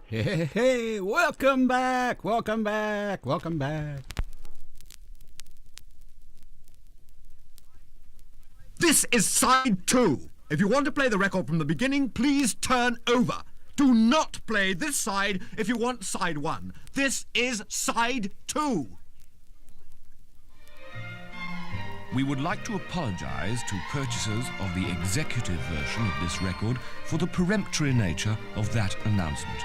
Hey, welcome back, welcome back, welcome back. This is side 2. If you want to play the record from the beginning, please turn over. Do not play this side if you want side 1. This is side 2. We would like to apologize to purchasers of the executive version of this record for the peremptory nature of that announcement.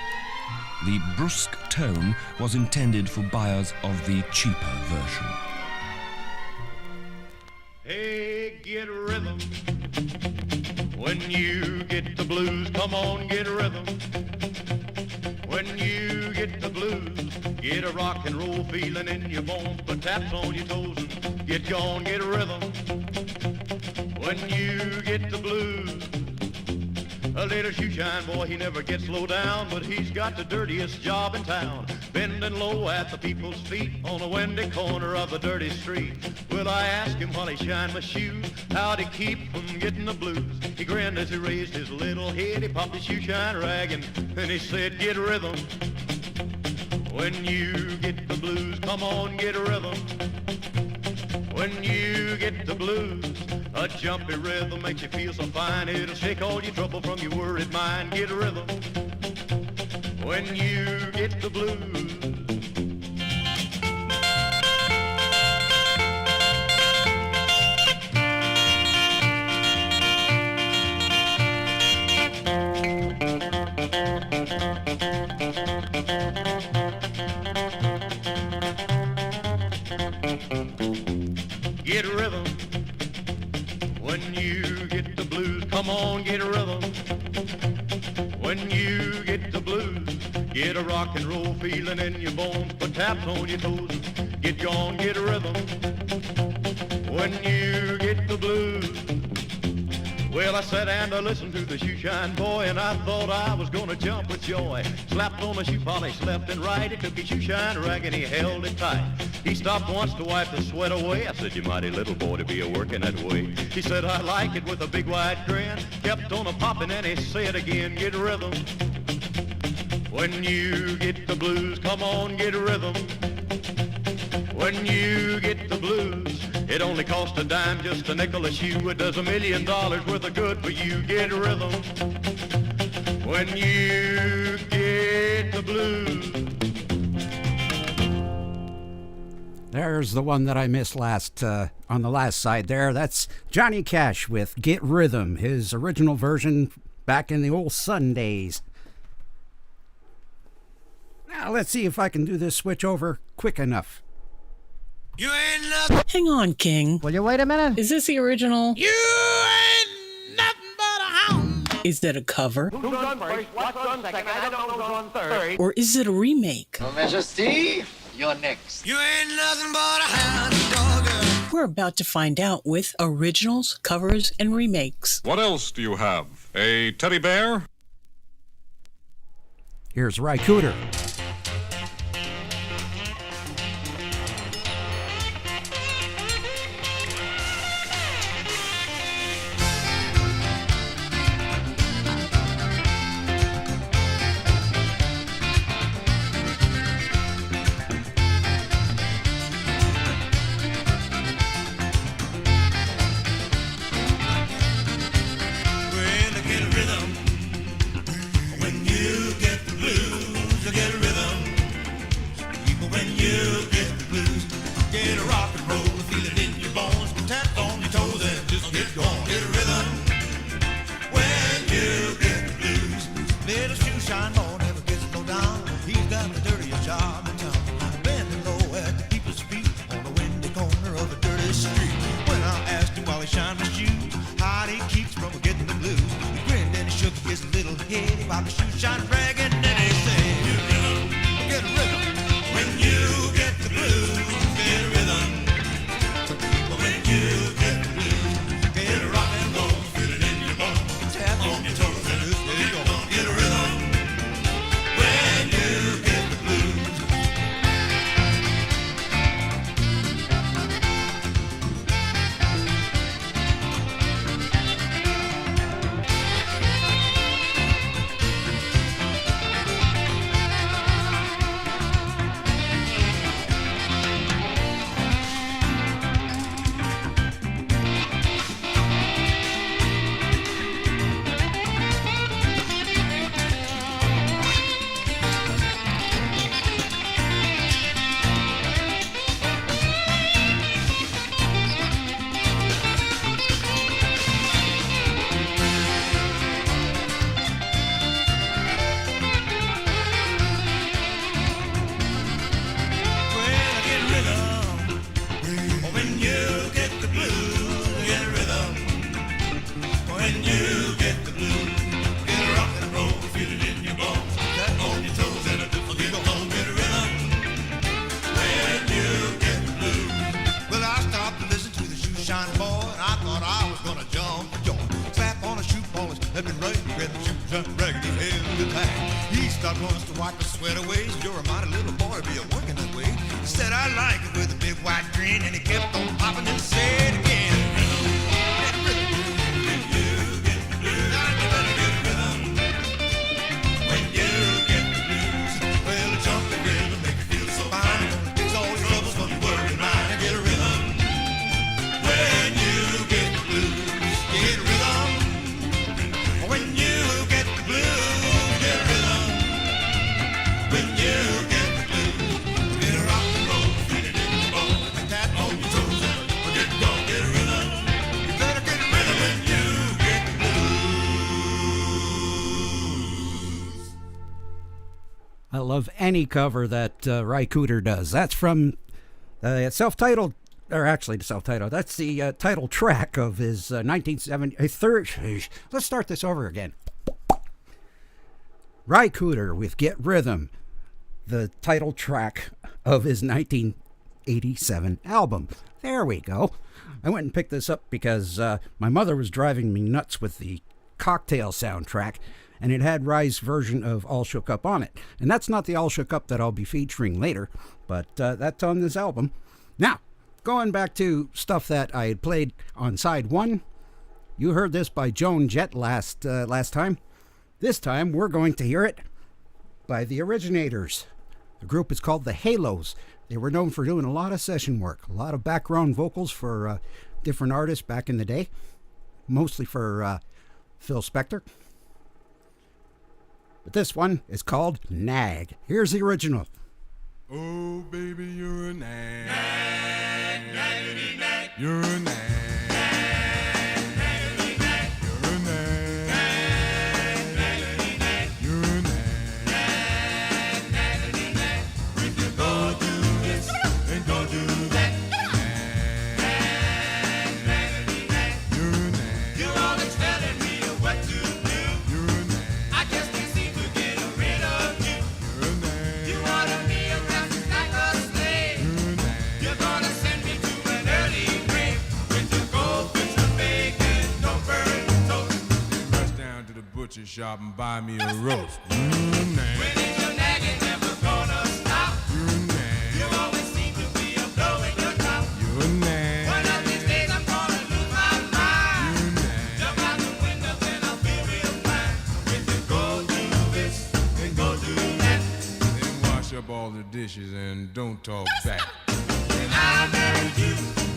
The brusque tone was intended for buyers of the cheaper version. Hey, get rhythm. When you get the blues, come on, get rhythm. When you get the blues, get a rock and roll feeling in your bones, put taps on your toes and get gone, get rhythm. When you get the blues, a little shoeshine boy, he never gets low down, but he's got the dirtiest job in town, bending low at the people's feet on a windy corner of a dirty street. Well, I asked him while he shined my shoes, how'd he keep from getting the blues? He grinned as he raised his little head, he popped his shoeshine rag and he said, get rhythm. When you get the blues, come on, get rhythm. When you get the blues, a jumpy rhythm makes you feel so fine. It'll shake all your trouble from your worried mind. Get a rhythm when you get the blues. Get a rhythm when you get the blues. Come on, get a rhythm when you get the blues. Get a rock and roll feeling in your bones, put taps on your toes. Get gone, get a rhythm when you get the blues. Well, I sat and I listened to the shoeshine boy, and I thought I was gonna jump with joy. Slapped on the shoe polish left and right. He took his shoeshine rag and he held it tight. He stopped once to wipe the sweat away. I said, you mighty little boy to be a-working that way. He said, I like it, with a big wide grin. Kept on a-popping and he said again, get rhythm. When you get the blues, come on, get rhythm. When you get the blues, it only costs a dime, just a nickel a shoe. It does $1 million worth of good for you. Get rhythm. When you get the blues. There's the one that I missed on the last side there. That's Johnny Cash with Get Rhythm, his original version back in the old Sundays. Now let's see if I can do this switch over quick enough. You ain't nothing. Hang on, King. Will you wait a minute? Is this the original? You ain't nothing but a hound. Is that a cover? Who's on first? What's on second? I don't know who's on third. Or is it a remake? Your Majesty, you're next. You ain't nothing but a hound dog. We're about to find out with originals, covers, and remakes. What else do you have? A teddy bear? Here's Ry Cooder. When you get the blues, get a rock and roll, feel it in your bones. Tap on your toes and a different get on, get a rhythm. When you get the blues. Well, I stopped to listen to the shoe shine boy, and I thought I was gonna jump for joy. Slap on a shoe polish, let me right, grab the shoes and raggedy head to tie. He stopped once to wipe the sweat away. Said, you're a mighty little boy, be a working that way. He said, I like it with a big white grin, and he kept on popping and said again. That rhythm. When you get the blues, now you better get a rhythm. When you get the blues, well, a jumping rhythm make you feel so fine. Takes all your troubles from your worried mind and get a rhythm. When you get the blues, get a rhythm. When you get the blues, get a rhythm. When you get the blues, get a rock and roll, feel it in your bones. Like that on your toes, and get going, get a rhythm. You better get a rhythm when you get the blues. I love any cover that Ry Cooder does. That's from self-titled, or actually the self-titled. That's the title track of his 1970. Let's start this over again. Ry Cooder with "Get Rhythm," the title track of his 1987 album. There we go. I went and picked this up because my mother was driving me nuts with the Cocktail soundtrack, and it had Ry's version of All Shook Up on it. And that's not the All Shook Up that I'll be featuring later, but that's on this album. Now, going back to stuff that I had played on side one, you heard this by Joan Jett last time. This time, we're going to hear it by the Originators. The group is called the Halos. They were known for doing a lot of session work, a lot of background vocals for different artists back in the day, mostly for Phil Spector. But this one is called Nag. Here's the original. Oh, baby, you're a nag. Nag, naggity, nag. You're a nag. Nag, naggity, nag. You're a nag. Nag, naggity, nag. You're a nag. Nag, naggity, nag. If you go do this and go do that. Nag, naggity, nag. You're a nag. You're always telling me what to do. You're a nag. I just can't seem to get rid of you. You're a nag. You order me around just like a slave. You're a nag. You're gonna send me to an early grave with your goldfish and bacon, no bird, toast. Rush down to the butcher shop and buy me a roast. You're a nag. When is your nagging never gonna stop? You're a nag. You always seem to be a blowing your top. You're a nag. One of these days I'm gonna lose my mind. You're a nag. Jump out the window then I'll feel real fine. With you go do this and go do that. Then wash up all the dishes and don't talk back. When I married you,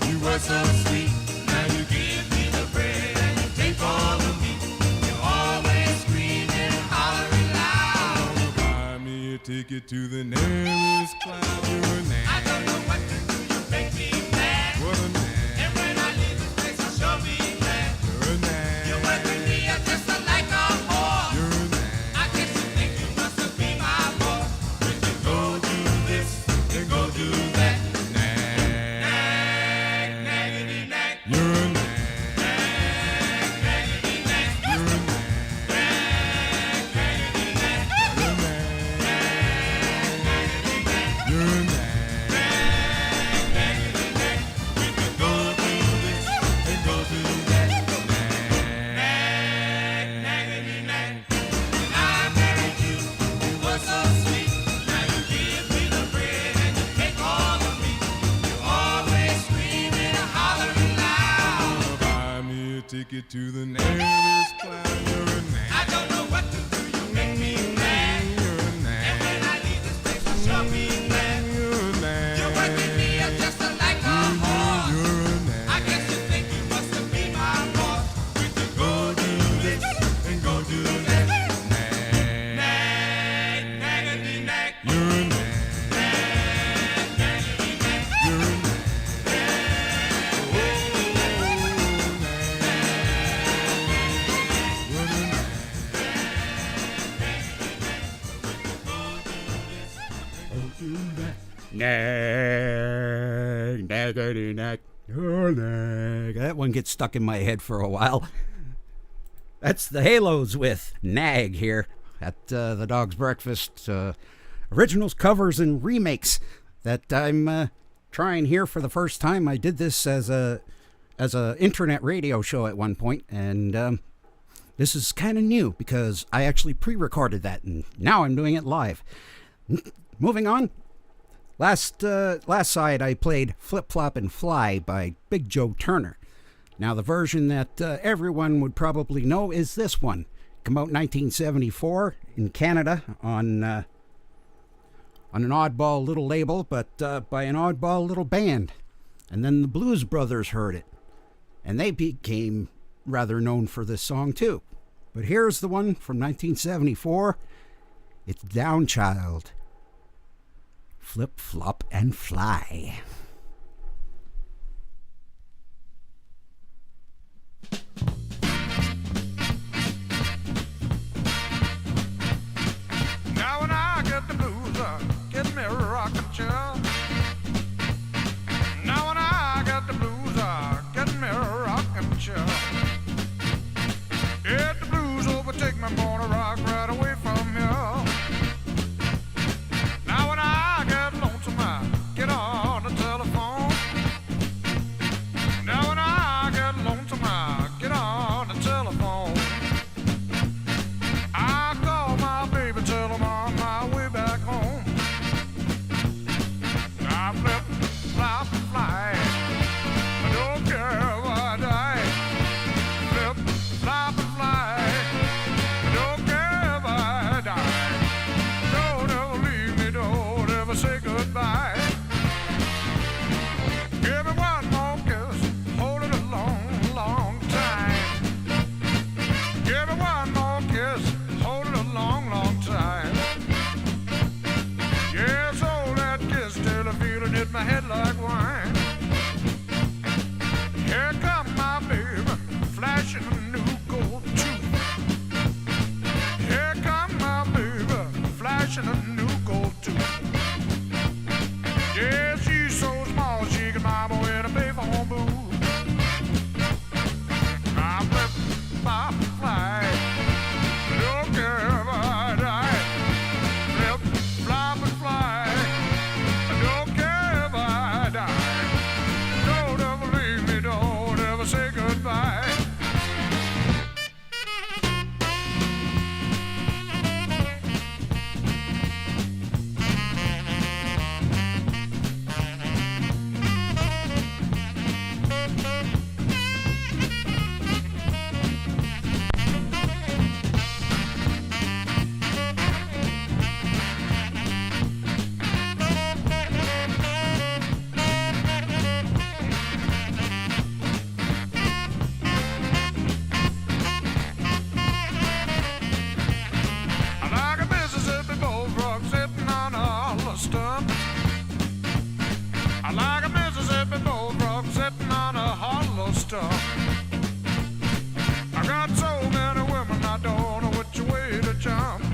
you were so sweet. Now you give me the bread and you take all of me. You're always screaming and hollering loud. Buy me a ticket to the nearest cloud. You're a nag. I don't know what to do, you make me mad. What a nag. And when I leave this place, I'll sure be glad. You're a nag. You work with me, I'm just like a whore. You're a nag. I guess you think you must have been my boss. When you go do this and go do that. Nag, naggity, nag. You're a nag. Nag, naggity, nag. You're a nag. Nag, naggity, nag. You're a nag. Nag, naggity, nag. You're a nag. Nag, naggity, nag. When you go do this and go do that. Nag, naggity, nag. When I married you, you were so sweet. Now you give me the bread and you take all of me. You're always screaming and hollering loud. Buy me a ticket to the nearest cloud. You're a nag. I don't know what to do. You make me mad. You're a nag. And when I leave this place, I'll sure be glad. You're a nag. You work with me, I'm just like a whore. You're a nag. I guess you think you must have been my boss. When you go do this and go do that. Nag, nag, naggity, nag. You're a nag. Nag, naggity, nag. You're a nag. Oh, nag. You're a nag. Nag, naggity, nag, oh, nag. That one gets stuck in my head for a while. That's the Halos with Nag here at the Dog's Breakfast. Originals, covers, and remakes that I'm trying here for the first time. I did this as a internet radio show at one point, and this is kind of new because I actually pre-recorded that, and now I'm doing it live. Moving on. Last side I played Flip Flop and Fly by Big Joe Turner. Now the version that everyone would probably know is this one. Come out 1974 in Canada on an oddball little label, but by an oddball little band. And then the Blues Brothers heard it, and they became rather known for this song too. But here's the one from 1974. It's Down Child. Flip, flop, and fly. Now when I get the blues, get me a rocking chair. Now when I get the blues, get me a rocking chair. If the blues overtake me, I'm gonna rock right away from here. Now when I get lonesome, I get on the telephone. Now when I get lonesome, I get on the telephone. I call my baby, tell I'm on my way back home. I flip, flop, and fly. I don't care if I die. Flip, flop, and fly. I don't care if I die. Don't ever leave me, don't ever say goodbye. Give me one more kiss, hold it a long, long time. Give me one more kiss, hold it a long, long time. Yes, hold that kiss till I feel it hit my head like wine. Here come my baby, flashing a new gold tooth. Here come my baby, flashing a new gold tooth. Yeah, she's so small she can mama in a payphone booth. I flip, flop, fly. I don't care if I die. Flip, flop, and fly. I don't care if I die. Don't ever leave me, don't ever say goodbye. I like a Mississippi bullfrog sitting on a hollow stump. I like a Mississippi bullfrog sitting on a hollow stump. I got so many women I don't know which way to jump.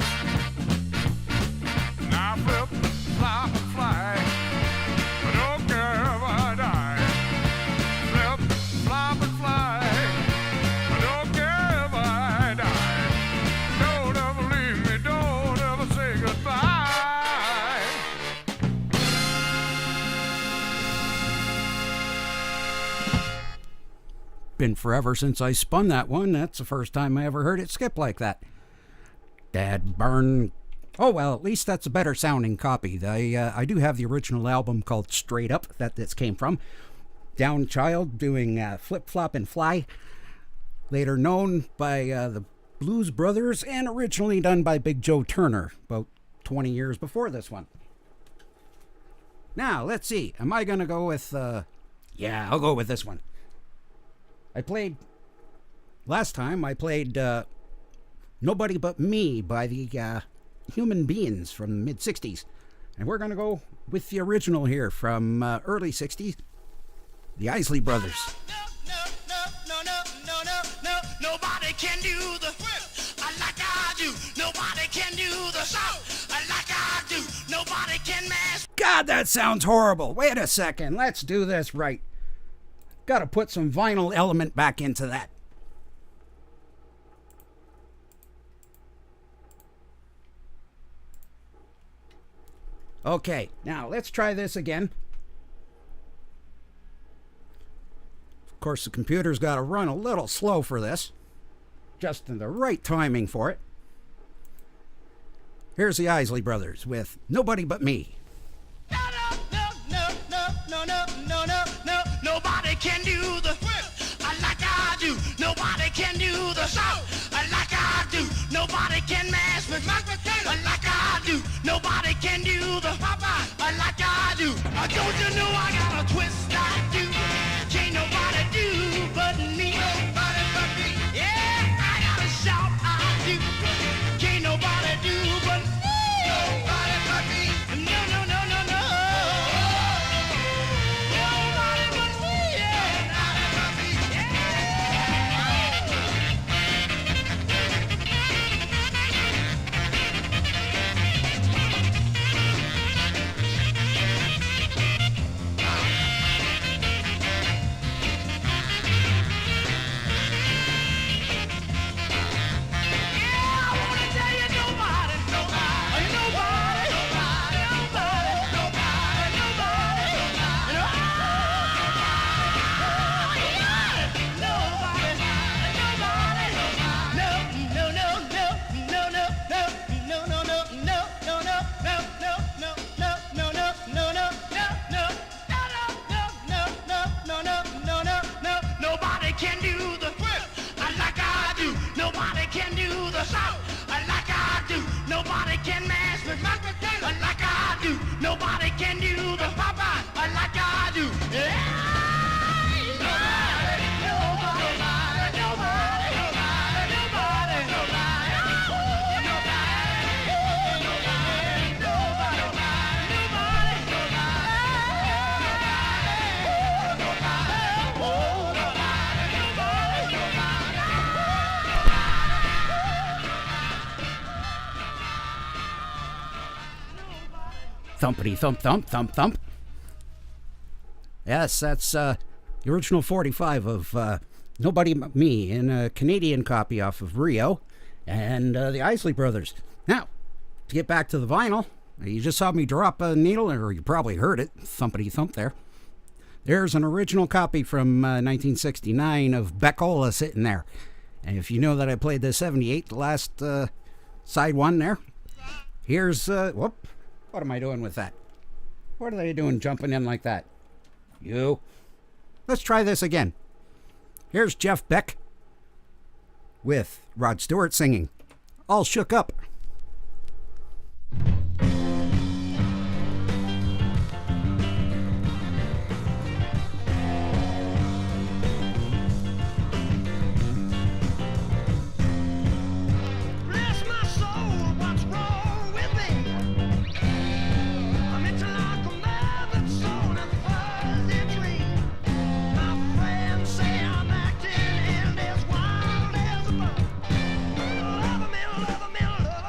Now flip, flop, and fly. I don't care if I die. Flip, flop, and fly. I don't care if I die. Don't ever leave me, don't ever say goodbye. Been forever since I spun that one. That's the first time I ever heard it skip like that. Dad burn. Oh well, at least that's a better sounding copy. I do have the original album called Straight Up that this came from. Down Child doing Flip Flop and Fly, later known by the Blues Brothers and originally done by Big Joe Turner about 20 years before this one. Now let's see. Am I gonna go with? Yeah, I'll go with this one. Last time I played Nobody But Me by the Human Beings from the mid-60s. And we're going to go with the original here from early 60s, the Isley Brothers. Nobody can do the like I do. Nobody can do the like I do. Nobody can mash. God, that sounds horrible. Wait a second. Let's do this right. Got to put some vinyl element back into that. Okay, now let's try this again. Of course, the computer's got to run a little slow for this. Just in the right timing for it. Here's the Isley Brothers with Nobody But Me. No, nobody can do the like I do. Nobody can do the shout like I do. Nobody can mash me like I do. Nobody can do the Popeye like I do. Don't you know I got a twist I do? Can't nobody do but me. Nobody but me. Yeah, I got a shout I do. Can't nobody do but me. Nobody but me. No, no, no, no, no. Nobody but me. Yeah, nobody but me. Nobody can do the like I do. Nobody can do the shout like I do. Nobody can mash me like I do. Nobody can do the Popeye like I do. Thumpity thump thump thump thump. Yes, that's the original 45 of Nobody But Me in a Canadian copy off of Rio and the Isley Brothers. Now, to get back to the vinyl, you just saw me drop a needle, or you probably heard it, thumpity thump there. There's an original copy from 1969 of Beckola sitting there. And if you know that I played the 78, the last side one there, here's, whoop. What am I doing with that? What are they doing jumping in like that? You. Let's try this again. Here's Jeff Beck with Rod Stewart singing All Shook Up. Bless my soul, what's wrong with me? I'm into like a mother soul and fuzzy dream. My friends say I'm acting in as wild as a bird. Love me, love me, love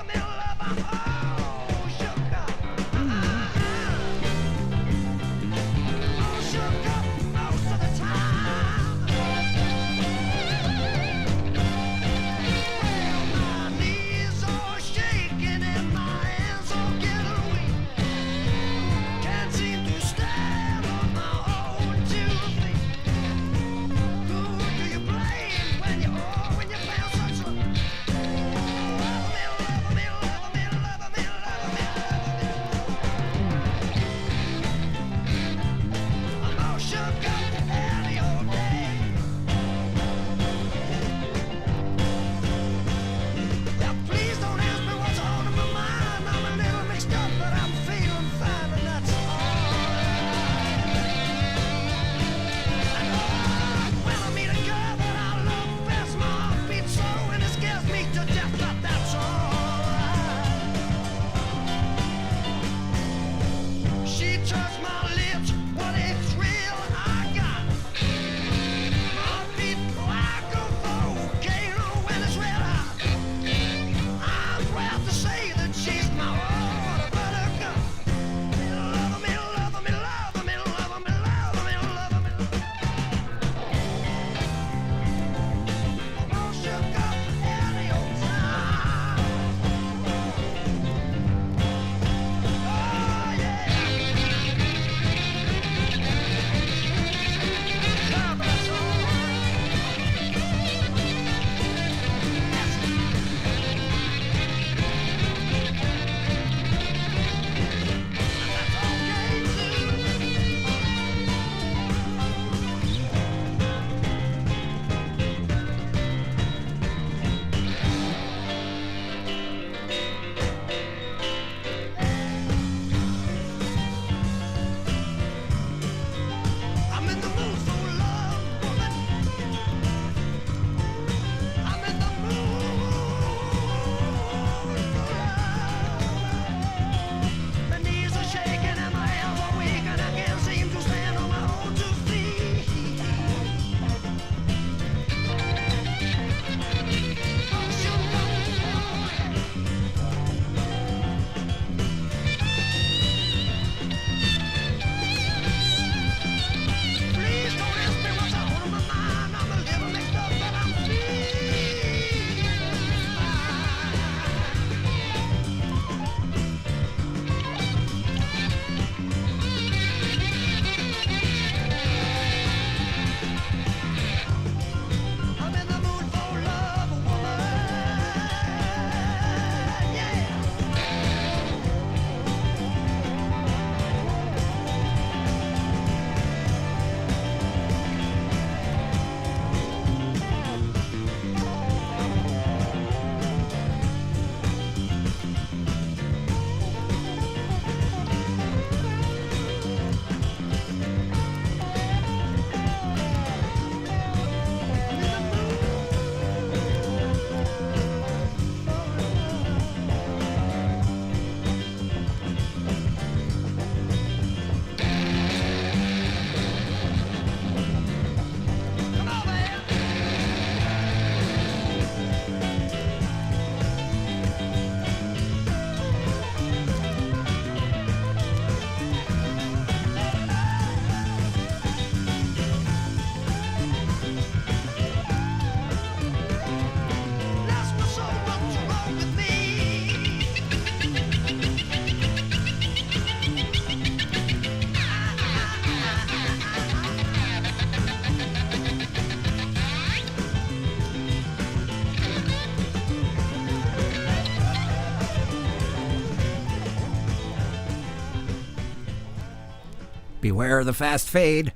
Beware the fast fade.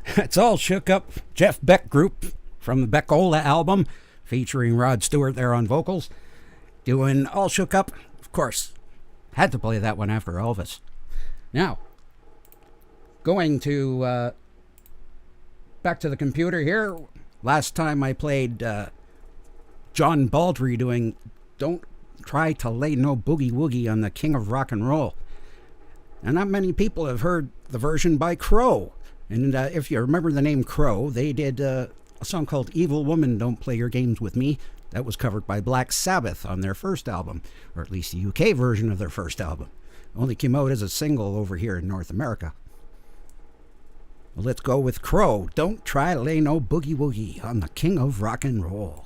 It's All Shook Up, Jeff Beck Group from the Beckola album, featuring Rod Stewart there on vocals. Doing All Shook Up, of course. Had to play that one after Elvis. Now, going to back to the computer here. Last time I played John Baldry doing Don't Try to Lay No Boogie Woogie on the King of Rock and Roll. And not many people have heard the version by Crow. And if you remember the name Crow, they did a song called Evil Woman Don't Play Your Games With Me. That was covered by Black Sabbath on their first album, or at least the UK version of their first album. Only came out as a single over here in North America. Well, let's go with Crow. Don't try to lay no boogie woogie on the King of Rock and Roll.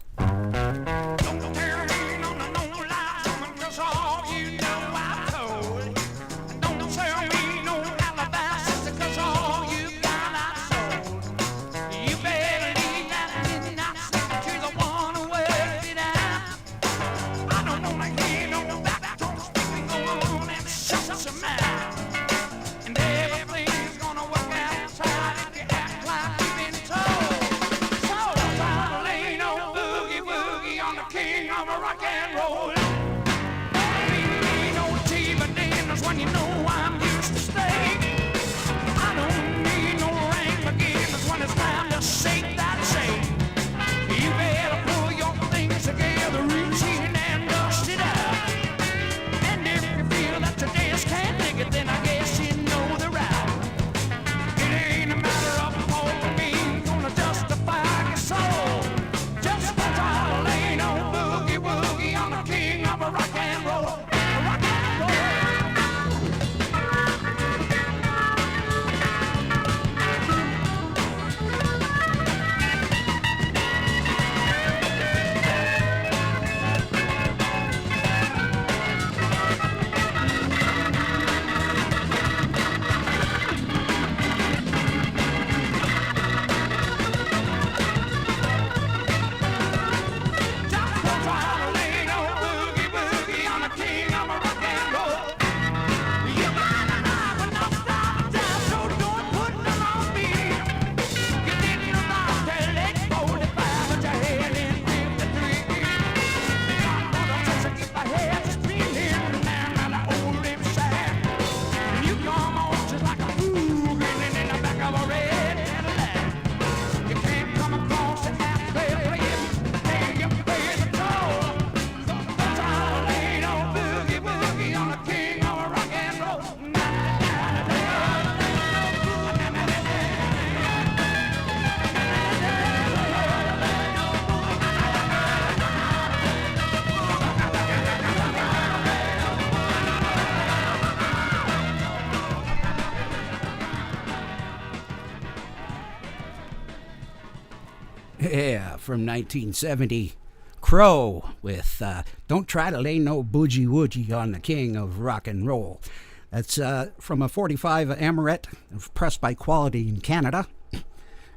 Yeah, from 1970, Crow with Don't Try to Lay No Boogie Woogie on the King of Rock and Roll. That's from a 45 Amoret, pressed by Quality in Canada.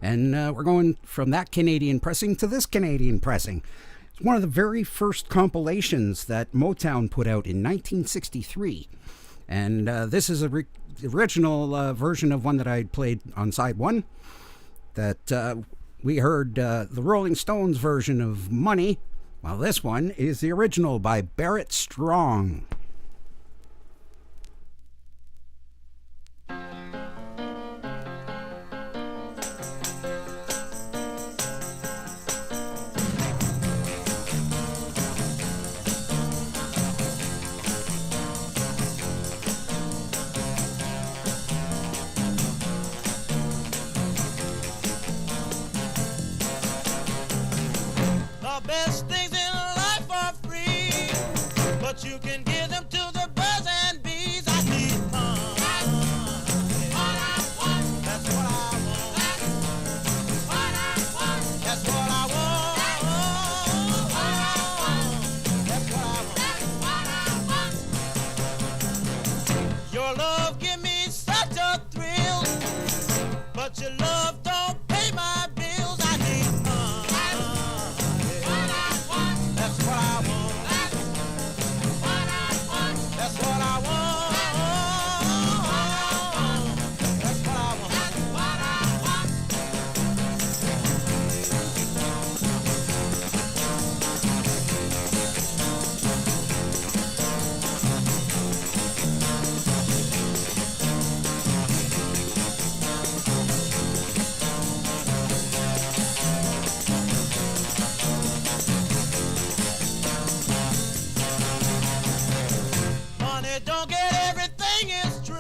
And we're going from that Canadian pressing to this Canadian pressing. It's one of the very first compilations that Motown put out in 1963. And this is the original version of one that I played on side one. That we heard the Rolling Stones version of Money. Well, this one is the original by Barrett Strong. The best things in life are free, but you can get it don't get everything is true,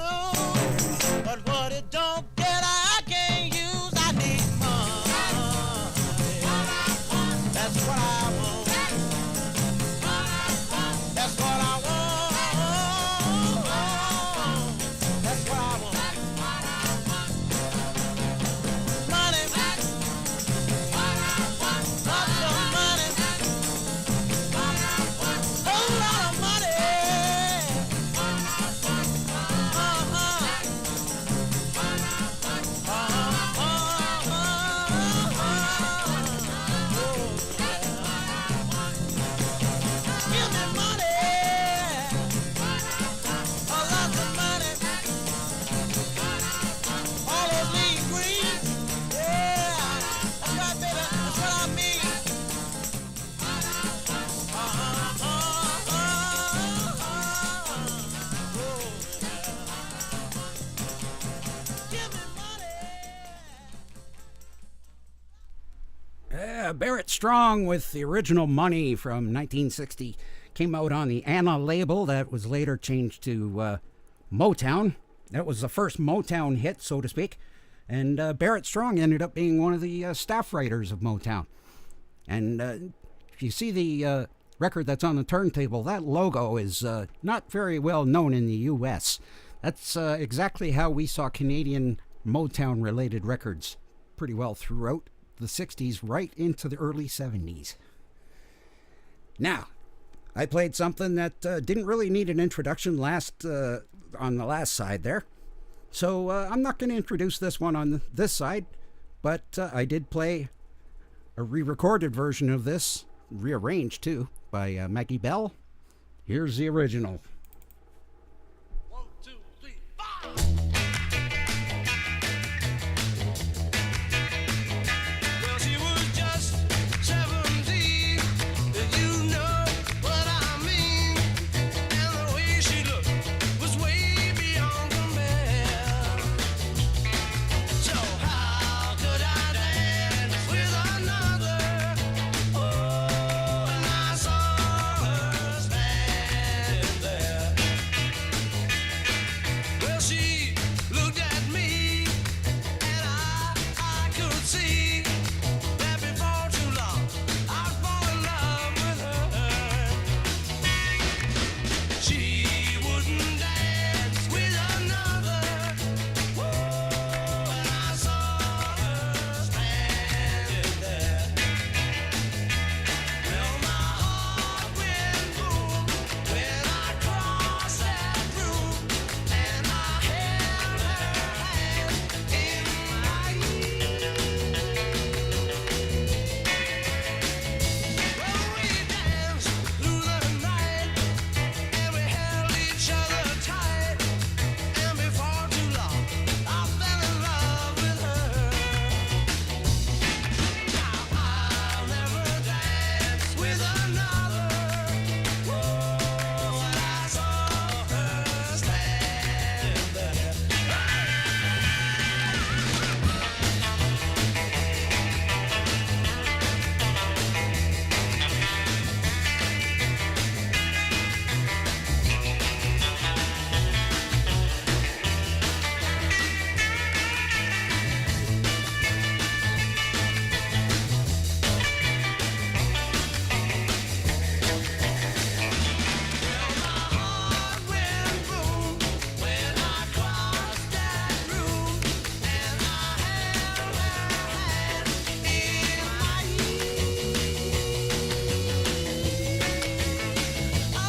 but what it don't get I can't use. I need money. That's what I want. That's what I want. That's what I want. Money. Lots of money. Whole lot of money. Give me money. Lots of money. All those leaves green. Yeah, that's right, baby. That's what I mean. Give me money. Barrett Strong with the original Money from 1960 came out on the Anna label that was later changed to Motown. That was the first Motown hit, so to speak. And Barrett Strong ended up being one of the staff writers of Motown. And if you see the record that's on the turntable, that logo is not very well known in the U.S. That's exactly how we saw Canadian Motown-related records pretty well throughout the 60s right into the early 70s. Now, I played something that didn't really need an introduction on the last side there. So I'm not going to introduce this one on this side, but I did play a re-recorded version of this, rearranged too, by Maggie Bell. Here's the original. 1, 2, 3, 4. Well, she was just 17. You know what I mean. And the way she looked was way beyond compare. So how could I dance with another? Oh, and I saw her standing there. Well, she looked at me, and I could see that before too long I'd fall in love with her. She wouldn't dance with another. Whoa, and I saw her standing there. Well, my heart went boom when I crossed that room, and I held her hand in mine. Well, we danced through the night, and we held each other tight, and before too long, I fell in love with her. Now I'll never dance with another. Whoa, and I saw her standing there. Well, my heart went boom when I crossed that room, and I held her hand in mine. Oh,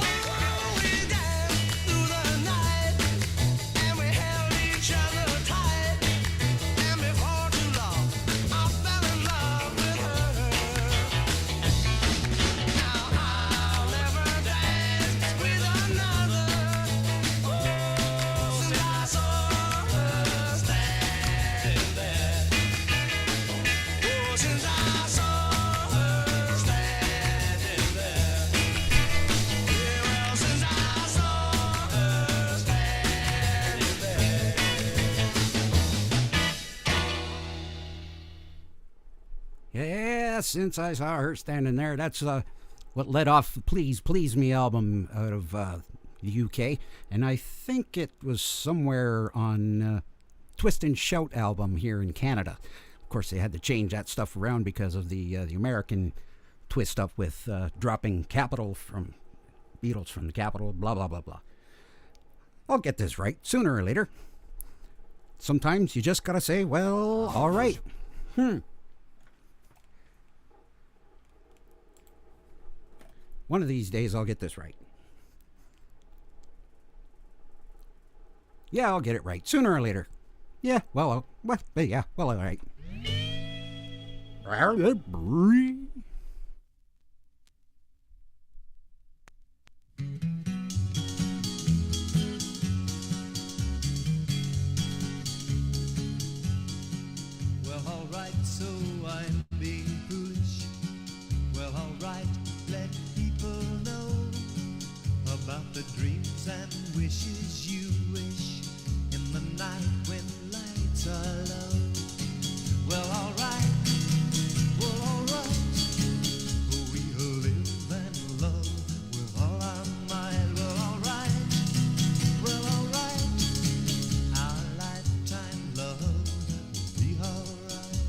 we danced through the night, and we held each other tight, and before too long, I fell in love with her. Now I'll never dance with another. Oh, since I saw her standing there. Oh, since I saw her standing there. Yeah, well, since I saw her standing there. Yeah, since I saw her standing there, that's what led off the Please Please Me album out of the UK, and I think it was somewhere on Twist and Shout album here in Canada. Of course, they had to change that stuff around because of the American twist up with dropping Capital from Beatles from the Capitol, blah, blah, blah, blah. I'll get this right sooner or later. Sometimes you just gotta say, well, all right. One of these days I'll get this right. Yeah, I'll get it right sooner or later. Yeah, well, all right. Well, all right, so I'm being foolish. Well, all right, let people know about the dreams and wishes you wish in the night when lights are low. Well, all right, we'll live and love with all our might. Well, all right, our lifetime love will be all right.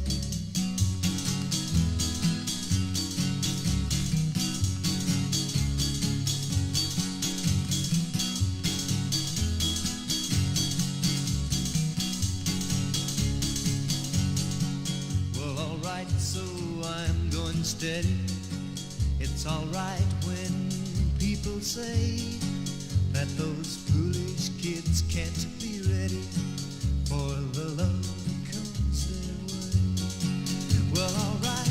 Well, all right, so I'm going steady. It's all right when people say that those foolish kids can't be ready for the love that comes their way. Well, all right,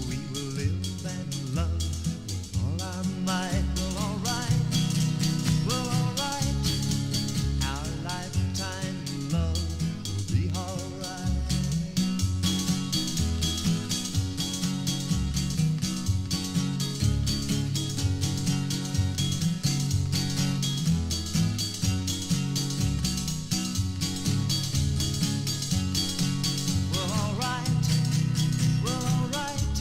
we will live and love with all our might. Well, all right, our lifetime love will be all right. Well, all right,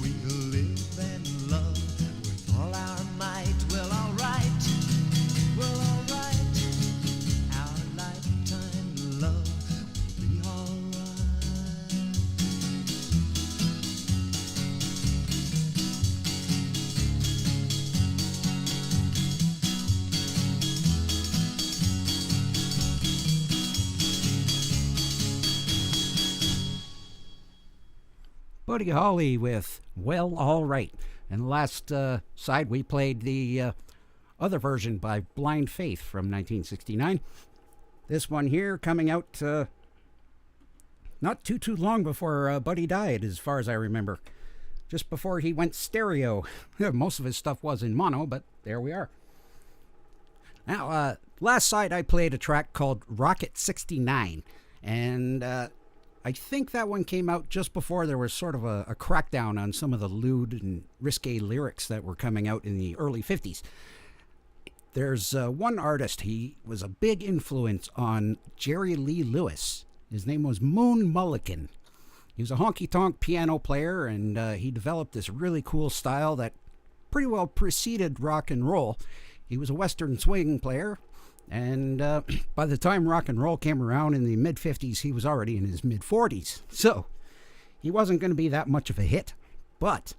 we'll live and love with all our might. Well, all right, our lifetime love will be all right. Buddy Holly with Well, All Right. And last side, we played the other version by Blind Faith from 1969. This one here coming out not too long before Buddy died, as far as I remember. Just before he went stereo. Most of his stuff was in mono, but there we are. Now, last side I played a track called Rocket 69. And I think that one came out just before there was sort of a crackdown on some of the lewd and risque lyrics that were coming out in the early 50s. There's one artist, he was a big influence on Jerry Lee Lewis. His name was Moon Mullican. He was a honky-tonk piano player, and he developed this really cool style that pretty well preceded rock and roll. He was a Western swing player, and by the time rock and roll came around in the mid-50s, he was already in his mid-40s. So he wasn't going to be that much of a hit, but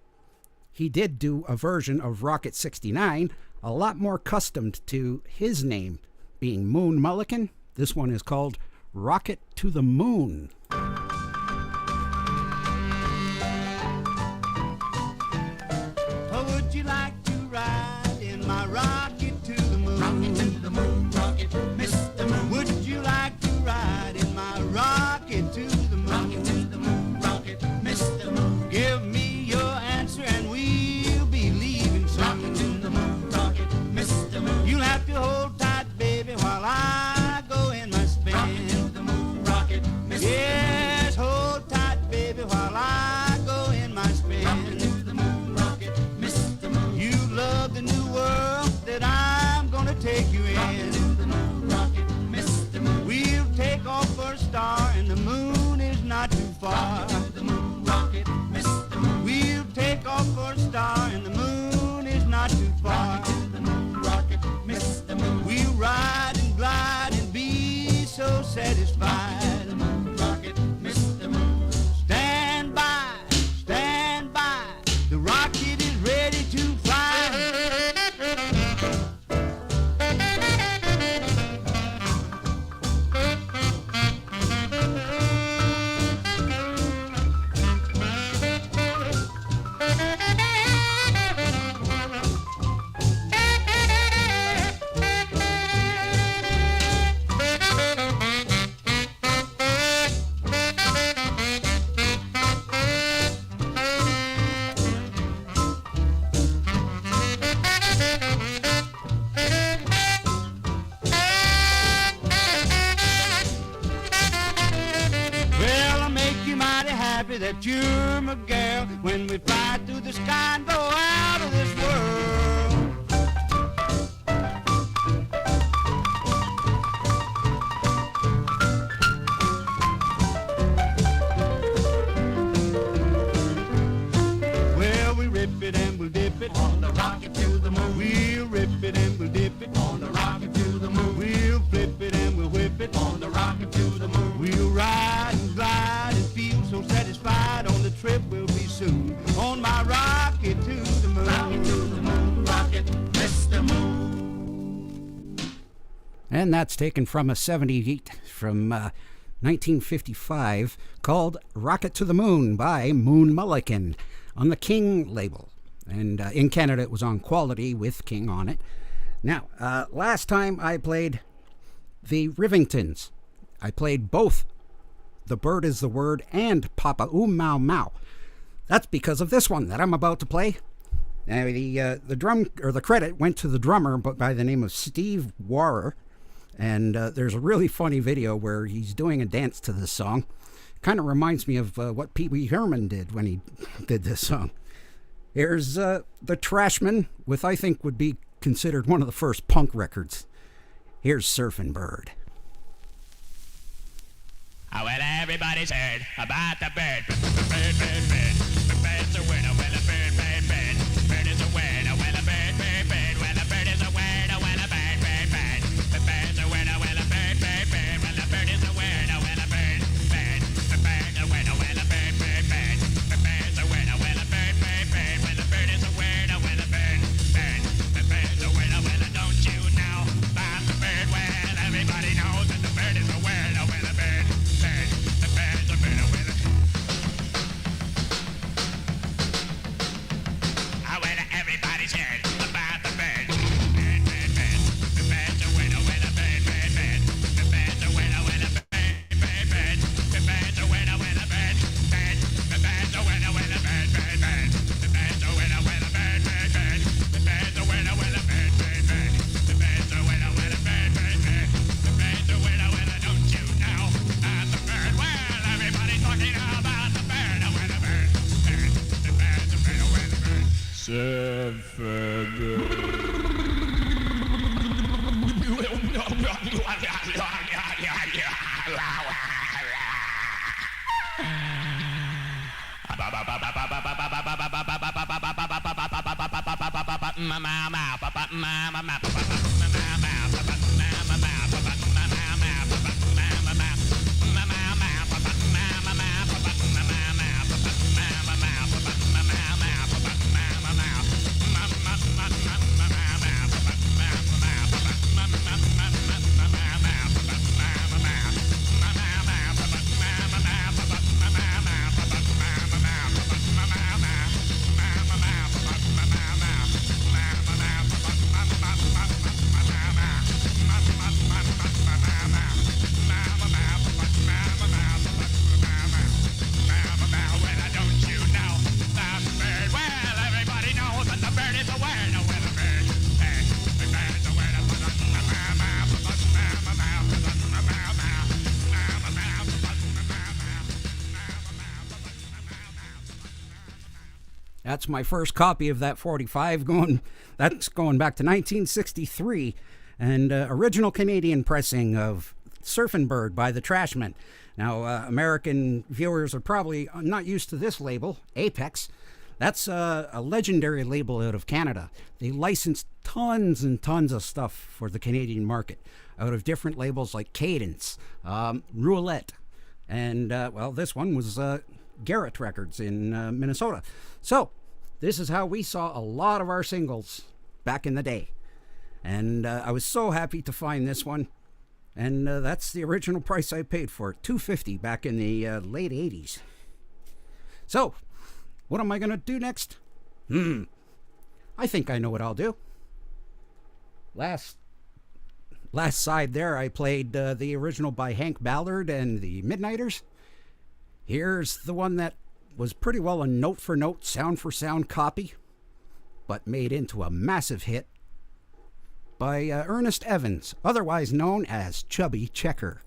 he did do a version of Rocket 69, a lot more customed to his name being Moon Mullican. This one is called Rocket to the Moon. Oh, would you like to ride in my rocket to the moon? Rocket to the moon, rocket, Mr. Moon. Would you like to ride in my rocket to the moon? Rocket to the moon, rocket, Mr. Moon. Give me your answer and we'll be leaving soon. Rocket to the moon, rocket, Mr. Moon. You'll have to hold tight, baby, while I go in my spin. Rocket to the moon, rocket, Mr. Yes, hold tight, baby, while I go in my spin. Rocket to the moon, rocket, Mr. Moon. You love the new world that I'm gonna take you in. Rocket to the moon, rocket, Mr. Moon. We'll take off for a star and the moon is not too far. Rocket to the moon, rocket, Mr. Moon. We'll take off for a star and the moon you're my gal. When we fly through the sky and go out of this world. Well, we rip it and we'll dip it on the rocket to the moon. We'll rip it and we'll dip it on the rocket to the moon. We'll flip it and we'll whip it on the rocket to the moon. We'll ride and glide and feel so satisfied on the trip we'll be soon. On my rocket to the moon. Rocket to the moon, rocket, Mr. Moon. And that's taken from a 78 from 1955 called Rocket to the Moon by Moon Mullican on the King label. And in Canada it was on Quality with King on it. Now, last time I played the Rivingtons. I played both The Bird is the Word and Papa Oom Mau Mau. That's because of this one that I'm about to play. Now, the drum or the credit went to the drummer, but by the name of Steve Warrer. And there's a really funny video where he's doing a dance to this song. Kind of reminds me of what Pee Wee Herman did when he did this song. Here's the Trashmen with, I think, would be considered one of the first punk records. Here's Surfin' Bird. Oh, well, everybody's heard about the bird. Bird, bird, bird. The bird's a winner. Well, a bird, bird, bird. Bird is a winner. Well, a bird, bird, bird. Well, a bird is a winner. Well, a bird, bird, bird. The bird's a winner. Well, a bird, bird, bird. Well, a bird is a winner. Well, a bird, bird. The bird's a winner. Well, a bird, bird, bird. The bird's a winner. Well, a bird, bird, bird. Well, a bird is a winner. Well, a bird, bird. The bird's a winner. Well, don't you know about the bird? Well, everybody knows that the bird is a winner. Well, a bird, bird. The bird's a winner. Well, everybody's heard about the bird. Bird, bird, bird. The bird's a winner. Well, a bird, bird, bird. The bird's a winner. Well, a bird, bird, bird. The bird's a winner. Well, a bird, bird. The bird's a winner. Well, a bird, bird, bird. The bird's a winner. Well, a bird, bird, bird. The bird's a winner. Well, a bird, bird, bird. The bird's a winner. Well, a bird, bird, bird. The bird's a winner. Well, don't you know about the bird? Well, everybody's talking about the bird. Well, a bird, bird. The bird's a winner. Well, a bird. That's my first copy of that 45. That's going back to 1963, and original Canadian pressing of Surfin' Bird by the Trashmen. Now, American viewers are probably not used to this label, Apex. That's a legendary label out of Canada. They licensed tons and tons of stuff for the Canadian market out of different labels like Cadence, Roulette, and, well, this one was Garrett Records in Minnesota. So, this is how we saw a lot of our singles back in the day. And I was so happy to find this one. And that's the original price I paid for it, $2.50 back in the late 80s. So, what am I going to do next? I think I know what I'll do. Last side there, I played the original by Hank Ballard and the Midnighters. Here's the one that was pretty well a note-for-note, sound-for-sound copy, but made into a massive hit by Ernest Evans, otherwise known as Chubby Checker.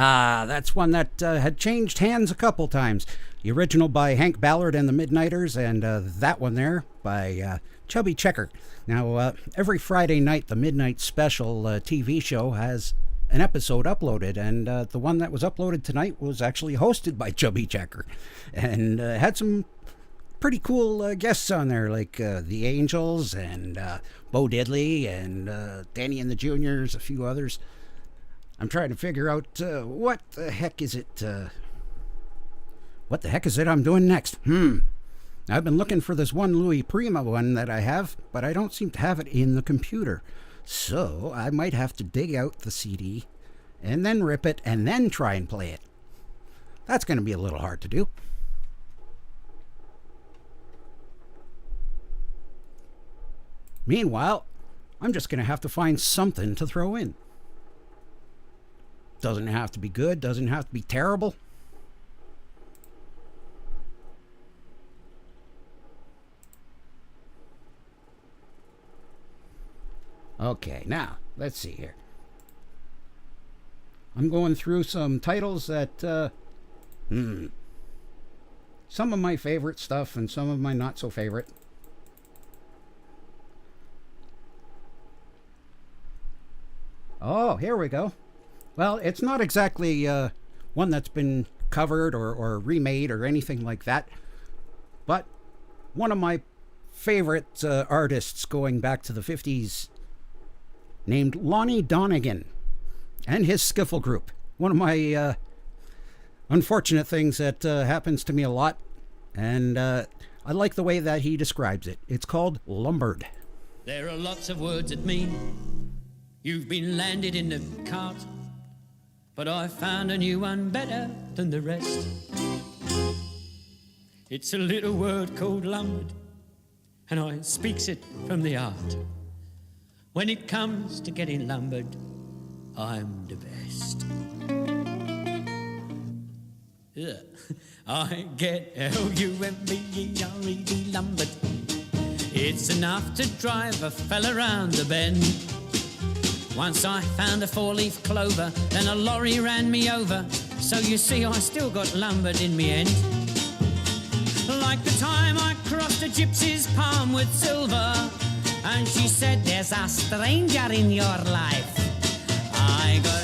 That's one that had changed hands a couple times. The original by Hank Ballard and the Midnighters, and that one there by Chubby Checker. Now, every Friday night, the Midnight Special TV show has an episode uploaded, and the one that was uploaded tonight was actually hosted by Chubby Checker, and had some pretty cool guests on there, like the Angels and Bo Diddley and Danny and the Juniors, a few others. I'm trying to figure out what the heck is it I'm doing next. I've been looking for this one Louis Prima one that I have, but I don't seem to have it in the computer. So I might have to dig out the CD and then rip it and then try and play it. That's going to be a little hard to do. Meanwhile, I'm just going to have to find something to throw in. Doesn't have to be good, doesn't have to be terrible. Okay, now, let's see here. I'm going through some titles that, some of my favorite stuff and some of my not so favorite. Oh, here we go. Well, it's not exactly one that's been covered or remade or anything like that, but one of my favorite artists going back to the 50s named Lonnie Donegan and his skiffle group. One of my unfortunate things that happens to me a lot, and I like the way that he describes it. It's called Lumbered. There are lots of words that mean you've been landed in the cart, but I found a new one better than the rest. It's a little word called lumbered, and I speaks it from the heart. When it comes to getting lumbered, I'm the best. Yeah. I get Lumbered, lumbered. It's enough to drive a fella round the bend. Once I found a four-leaf clover, then a lorry ran me over. So you see, I still got lumbered in me end. Like the time I crossed a gypsy's palm with silver, and she said, there's a stranger in your life. I got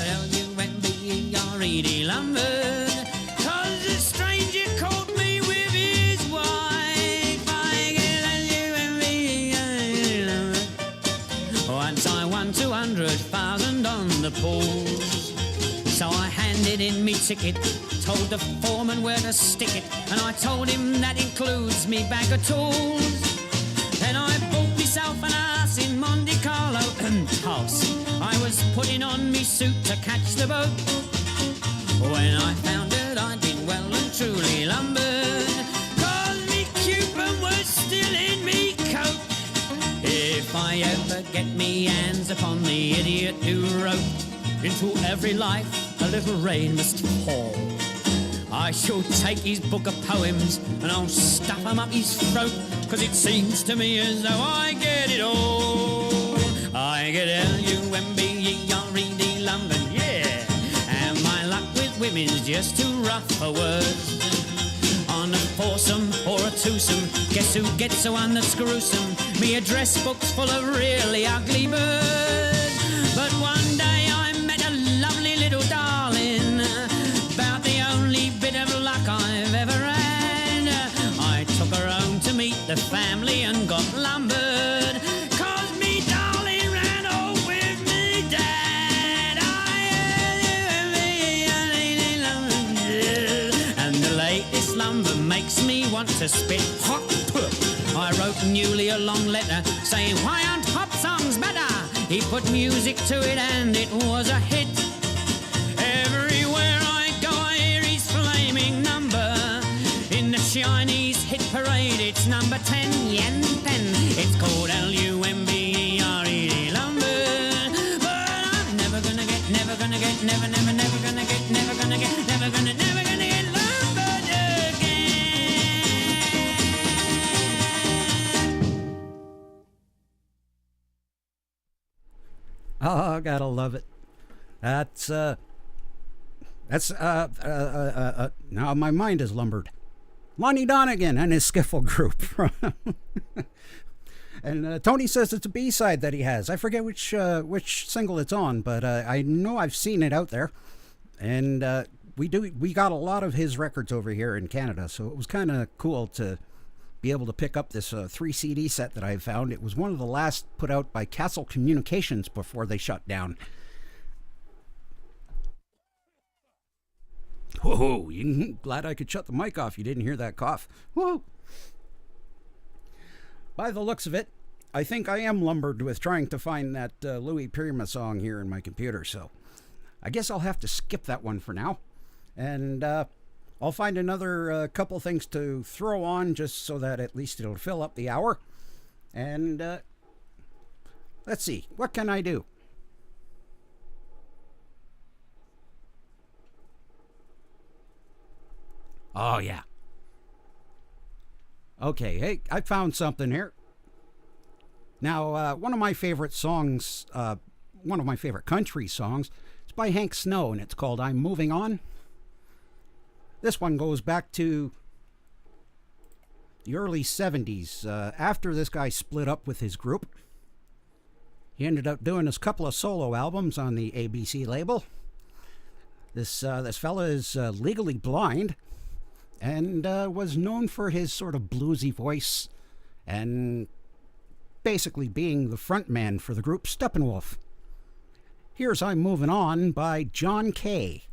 Lumbered, lumbered, 'cause the stranger caught me with his wife. I get lumbered. Once I won 200,000 on the pools, so I handed in me ticket, told the foreman where to stick it, and I told him that includes me bag of tools. Then I bought myself an ass in Monte Carlo house. I was putting on me suit to catch the boat, when I found that I'd been well and truly lumbered, 'cause me coupon was still in me coat. If I ever get me hands upon the idiot who wrote, into every life a little rain must fall, I shall take his book of poems and I'll stuff him up his throat, 'cause it seems to me as though I get it all. I get Lumbered, lumbered, yeah. And my luck with women's just too rough for words. On a foursome or a twosome, guess who gets the one that's gruesome? Me address book's full of really ugly birds. But one day I met a lovely little darling, about the only bit of luck I've ever had. I took her home to meet the family and got lumbered, 'cause me darling ran off with me dad. And the latest lumber makes me want to spit hot poop. I wrote Newly a long letter saying, why aren't pop songs better? He put music to it and it was a hit. Everywhere I go I hear his flaming number. In the Chinese hit parade it's number 10, yen 10. It's called Lumbered, lumbered. But I'm never gonna get, never gonna get, never gonna get, never gonna get lumbered again. Oh, gotta love it. That's That's, now my mind is lumbered. Lonnie Donegan and his skiffle group. And Tony says it's a B-side that he has. I forget which single it's on, but I know I've seen it out there. And we got a lot of his records over here in Canada, so it was kind of cool to be able to pick up this 3 CD set that I found. It was one of the last put out by Castle Communications before they shut down. Whoa, glad I could shut the mic off. You didn't hear that cough. Whoa. By the looks of it, I think I am lumbered with trying to find that Louis Prima song here in my computer, so I guess I'll have to skip that one for now. And I'll find another couple things to throw on just so that at least it'll fill up the hour. And let's see, what can I do? Oh, yeah. Okay, hey, I found something here. Now, one of my favorite songs, one of my favorite country songs, is by Hank Snow, and it's called I'm Moving On. This one goes back to the early 70s. After this guy split up with his group, he ended up doing a couple of solo albums on the ABC label. This fella is legally blind and was known for his sort of bluesy voice and basically being the front man for the group Steppenwolf. Here's I'm Moving On by John Kay.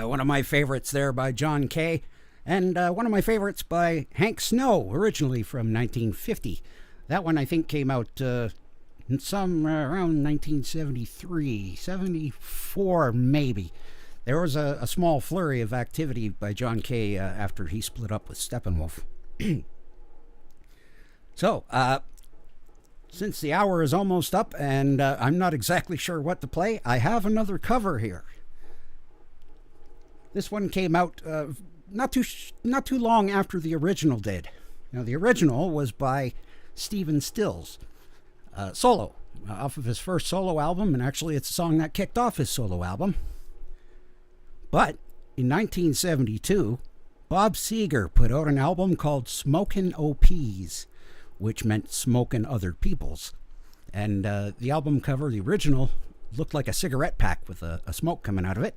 One of my favorites there by John Kay, and one of my favorites by Hank Snow, originally from 1950. That one I think came out in some around 1973, 74 maybe. There was a small flurry of activity by John Kay after he split up with Steppenwolf. So, since the hour is almost up and I'm not exactly sure what to play, I have another cover here. This one came out not too long after the original did. Now, the original was by Stephen Stills, solo, off of his first solo album, and actually it's a song that kicked off his solo album. But in 1972, Bob Seger put out an album called Smokin' OPs, which meant smoking other people's. And the album cover, the original, looked like a cigarette pack with a smoke coming out of it.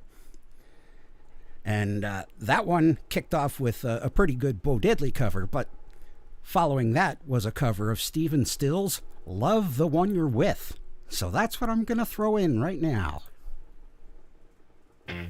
And that one kicked off with a pretty good Bo Diddley cover, but following that was a cover of Stephen Stills' Love the One You're With. So that's what I'm going to throw in right now. Well,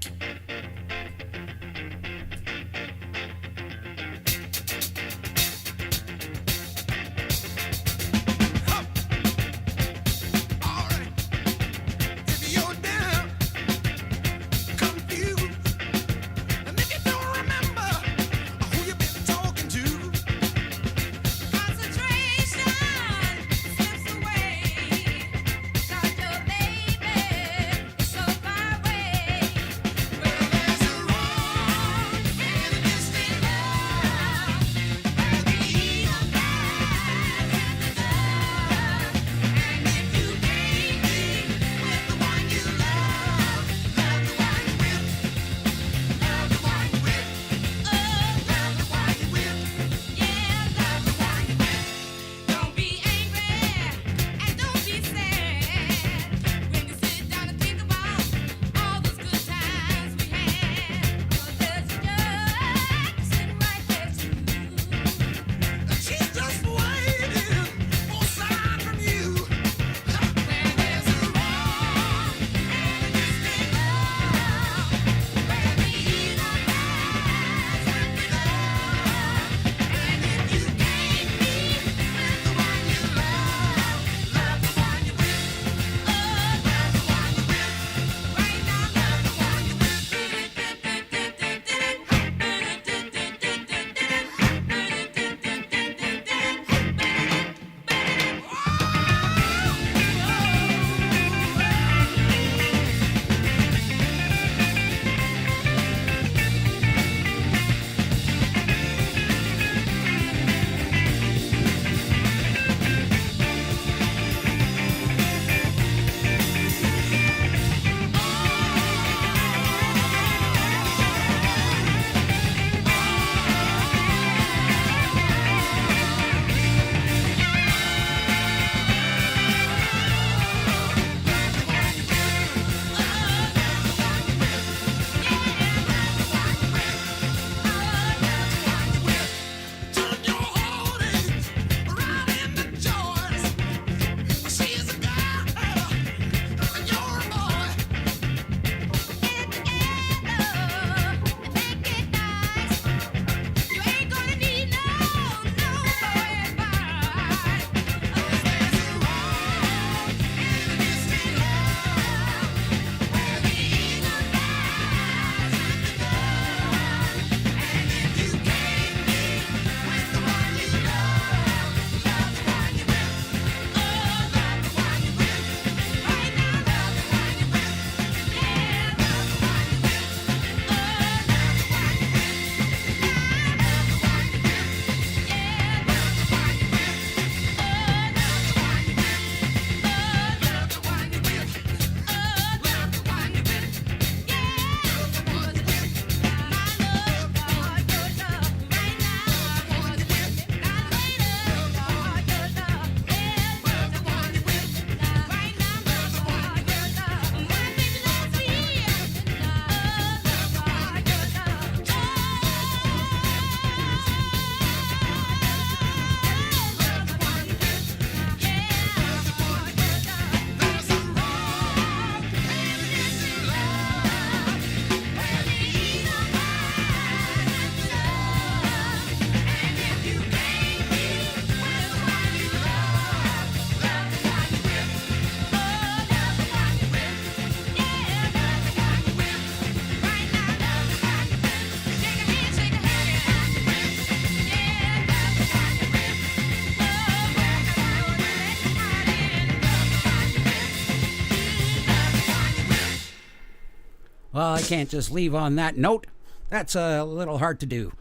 Well, I can't just leave on that note. That's a little hard to do.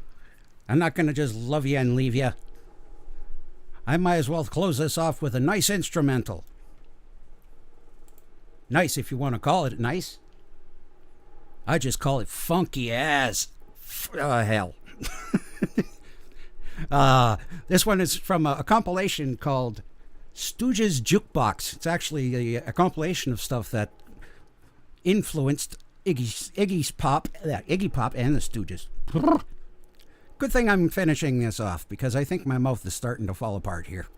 I'm not going to just love you and leave you. I might as well close this off with a nice instrumental. Nice if you want to call it nice. I just call it funky as hell. This one is from a compilation called Stooges Jukebox. It's actually a compilation of stuff that influenced Iggy Pop and the Stooges. Good thing I'm finishing this off because I think my mouth is starting to fall apart here.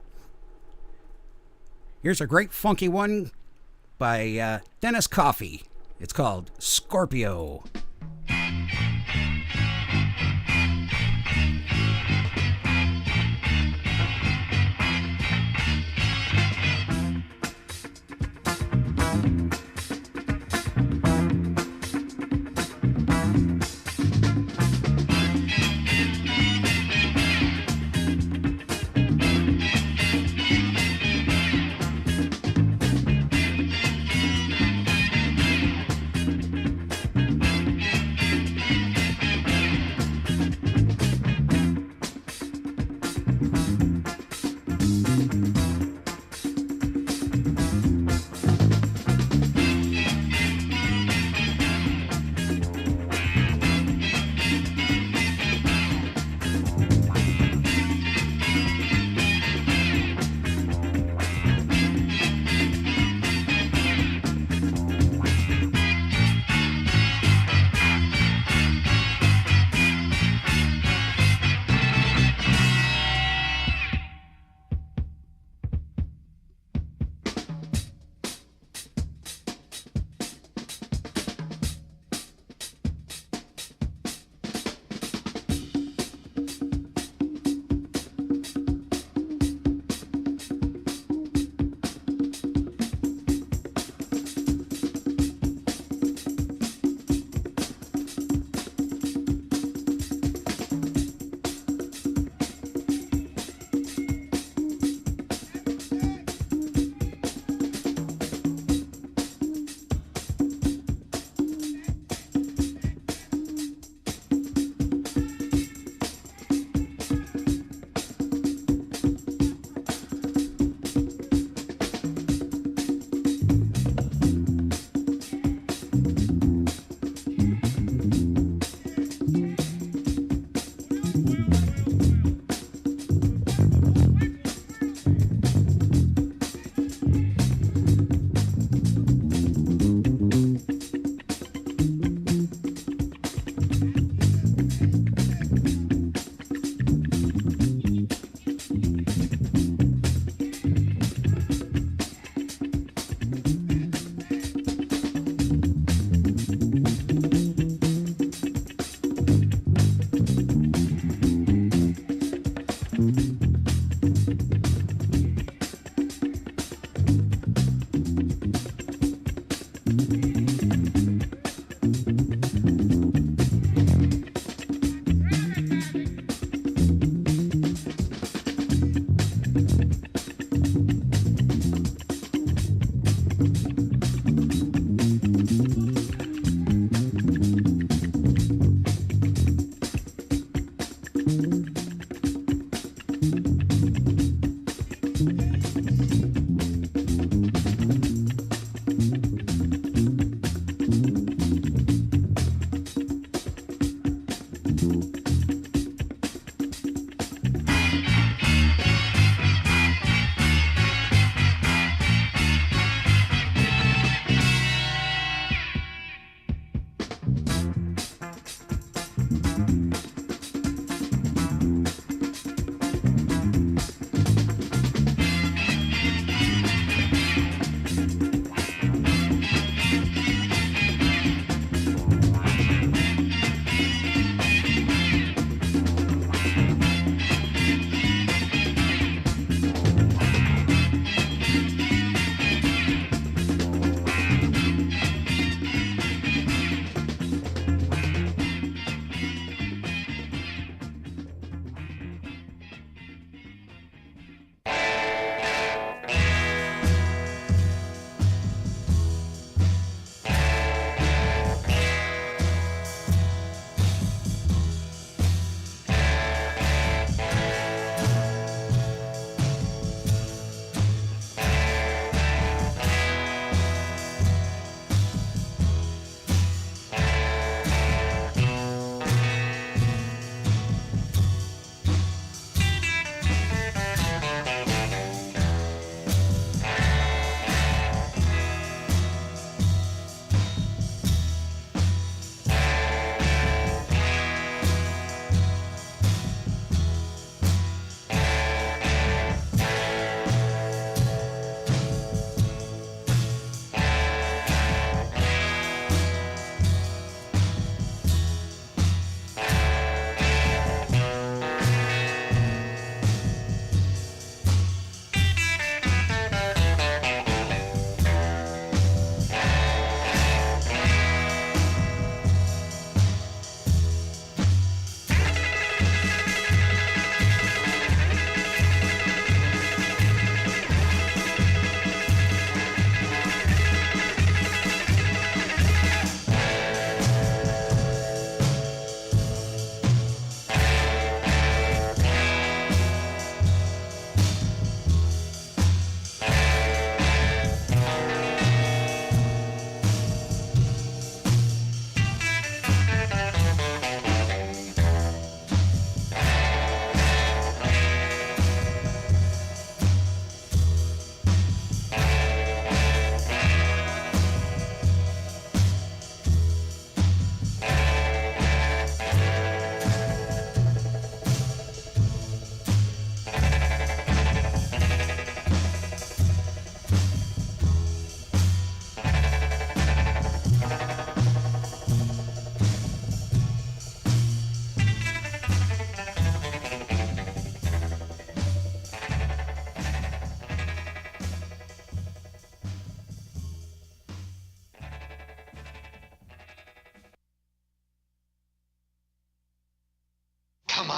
Here's a great funky one by Dennis Coffey. It's called Scorpio.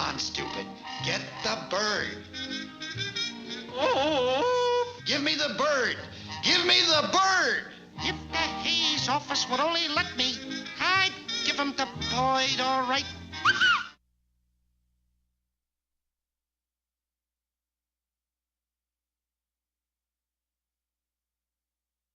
on, stupid. Get the bird. Oh! Give me the bird. Give me the bird. If the Hayes office would only let me, I'd give him to Boyd, all right.